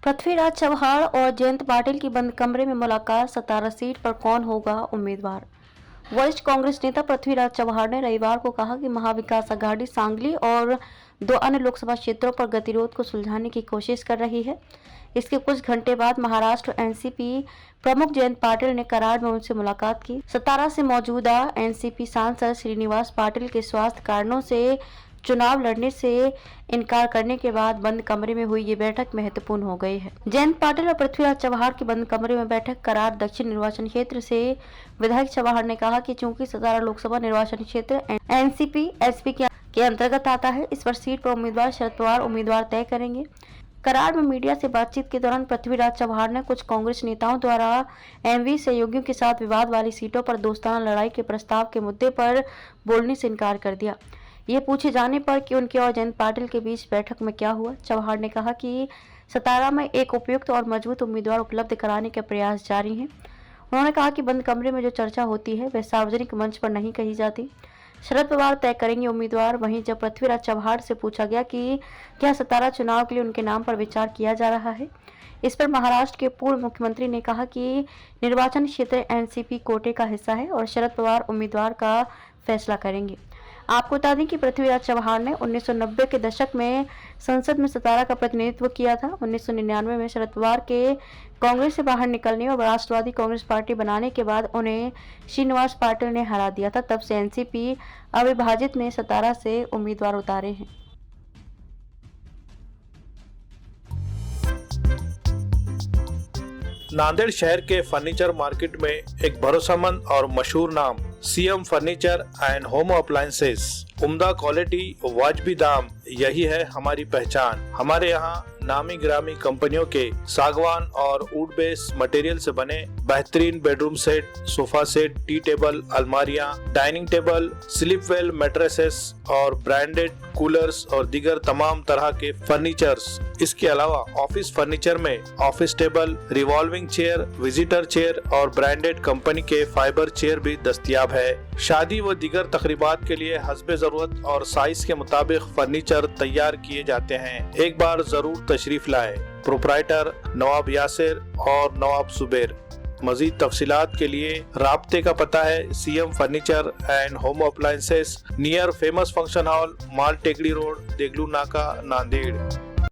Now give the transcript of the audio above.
पृथ्वीराज चव्हाण और जयंत पाटिल की बंद कमरे में मुलाकात। सतारा सीट पर कौन होगा उम्मीदवार। वरिष्ठ कांग्रेस नेता पृथ्वीराज चव्हाण ने रविवार को कहा कि महाविकास अघाड़ी सांगली और 2 अन्य लोकसभा क्षेत्रों पर गतिरोध को सुलझाने की कोशिश कर रही है। इसके कुछ घंटे बाद महाराष्ट्र एनसीपी प्रमुख जयंत पाटिल ने कराड़ में उनसे मुलाकात की। सतारा से मौजूदा एनसीपी सांसद श्रीनिवास पाटिल के स्वास्थ्य कारणों से चुनाव लड़ने से इनकार करने के बाद बंद कमरे में हुई ये बैठक महत्वपूर्ण हो गई है। जयंत पाटिल और पृथ्वीराज चव्हाण की बंद कमरे में बैठक। कराड़ दक्षिण निर्वाचन क्षेत्र से विधायक चव्हाण ने कहा कि चूंकि सतारा लोकसभा निर्वाचन क्षेत्र एनसीपी एसपी के अंतर्गत आता है, इस पर सीट पर उम्मीदवार शरद पवार उम्मीदवार तय करेंगे। कराड़ में मीडिया से बातचीत के दौरान पृथ्वीराज चव्हाण ने कुछ कांग्रेस नेताओं द्वारा एमवी सहयोगियों के साथ विवाद वाली सीटों पर दोस्ताना लड़ाई के प्रस्ताव के मुद्दे पर बोलने से इनकार कर दिया। ये पूछे जाने पर कि उनके और जयंत पाटिल के बीच बैठक में क्या हुआ, चव्हाण ने कहा कि सतारा में एक उपयुक्त और मजबूत उम्मीदवार उपलब्ध कराने के प्रयास जारी हैं। उन्होंने कहा कि बंद कमरे में जो चर्चा होती है वह सार्वजनिक मंच पर नहीं कही जाती। शरद पवार तय करेंगे उम्मीदवार। वहीं जब पृथ्वीराज चव्हाण से पूछा गया कि क्या सतारा चुनाव के लिए उनके नाम पर विचार किया जा रहा है, इस पर महाराष्ट्र के पूर्व मुख्यमंत्री ने कहा कि निर्वाचन क्षेत्र एनसीपी कोटे का हिस्सा है और शरद पवार उम्मीदवार का फैसला करेंगे। आपको बता दें कि पृथ्वीराज चव्हाण ने 1990 के दशक में संसद में सतारा का प्रतिनिधित्व किया था। 1999 में शरद पवार के कांग्रेस से बाहर निकलने और राष्ट्रवादी कांग्रेस पार्टी बनाने के बाद उन्हें श्रीनिवास पाटिल ने हरा दिया था। तब से एनसीपी अविभाजित ने सतारा से उम्मीदवार उतारे हैं। नांदेड़ शहर के फर्नीचर मार्केट में एक भरोसेमंद और मशहूर नाम CM furniture and home appliances. उम्दा क्वालिटी, वाजबी दाम, यही है हमारी पहचान। हमारे यहाँ नामी ग्रामी कंपनियों के सागवान और वुड बेस मटेरियल से बने बेहतरीन bedroom set, sofa set, tea table, अलमारियाँ, dining table, sleep well mattresses और ब्रांडेड कूलर्स और दीगर तमाम तरह के फर्नीचर्स। इसके अलावा ऑफिस फर्नीचर में office table, revolving chair, visitor chair और ब्रांडेड कंपनी के फाइबर चेयर भी दस्तयाब है। शादी व दीगर तकरीबात के लिए हस्बे जरूरत और साइज के मुताबिक फर्नीचर तैयार किए जाते हैं। एक बार जरूर तशरीफ लाएं। प्रोप्राइटर नवाब यासिर और नवाब सुबेर। मजीद तफसीलात के लिए राब्ते का पता है CM furniture and home appliances, near famous function hall, Mal Tekdi road, Deglur नाका, नांदेड़।